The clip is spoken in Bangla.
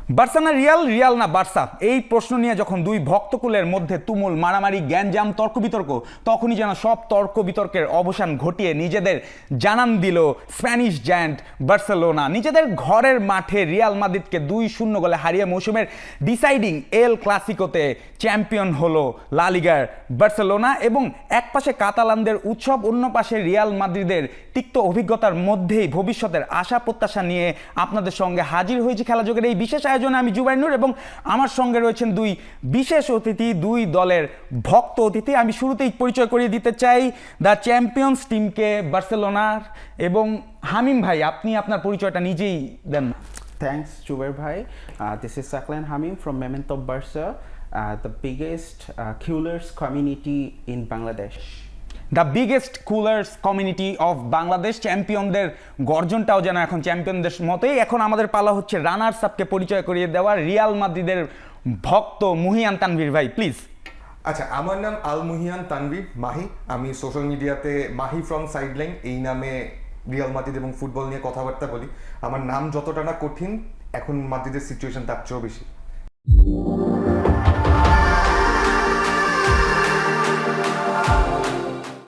বার্সা না রিয়াল, রিয়াল না বার্সা, এই প্রশ্ন নিয়ে যখন দুই ভক্তকুলের মধ্যে তুমুল মারামারি, গ্যাঞ্জাম, তর্ক বিতর্ক, তখনই যেন সব তর্ক বিতর্কের অবসান ঘটিয়ে নিজেদের জানান দিল স্প্যানিশ জায়ান্ট বার্সেলোনা। নিজেদের ঘরের মাঠে রিয়াল মাদ্রিদকে 2-0 গোলে হারিয়ে মৌসুমের ডিসাইডিং এল ক্লাসিকোতে চ্যাম্পিয়ন হলো লা লিগার বার্সেলোনা। এবং এক পাশে কাতালানদের উৎসব, অন্য পাশে রিয়াল মাদ্রিদের তিক্ত অভিজ্ঞতার মধ্যেই ভবিষ্যতের আশা প্রত্যাশা নিয়ে আপনাদের সঙ্গে হাজির হয়েছি খেলাযোগের এই বিশেষ আয়োজনে। আমি জুবাইর নূর এবং আমার সঙ্গে রয়েছেন দুই বিশেষ অতিথি, দুই দলের ভক্ত অতিথি। আমি শুরুতেই পরিচয় করিয়ে দিতে চাই দ্য চ্যাম্পিয়ন্স টিমকে বার্সেলোনার, এবং হামিম ভাই, আপনি আপনার পরিচয়টা নিজেই দেন। Thanks, Jubair Bhai. This is Saklan Hamim from Memento Barca, the biggest coolers community in Bangladesh. The biggest coolers community of Bangladesh. চ্যাম্পিয়নদের গর্জনটাও যেন এখন চ্যাম্পিয়নদের মতোই। এখন আমাদের পালা হচ্ছে রানার্স আপকে পরিচয় করিয়ে দেওয়া, রিয়াল মাদ্রিদের ভক্ত মুহিয়ান তানভীর ভাই, প্লিজ। আচ্ছা, আমার নাম আল মুহিয়ান তানভীর মাহি। আমি সোশ্যাল মিডিয়াতে মাহি ফ্রম সাইডলাইন এই নামে রিয়াল মাদ্রিদ এবং ফুটবল নিয়ে কথাবার্তা বলি। আমার নাম যতটা না কঠিন, এখন মাদ্রিদের সিচুয়েশন তার চেয়েও বেশি।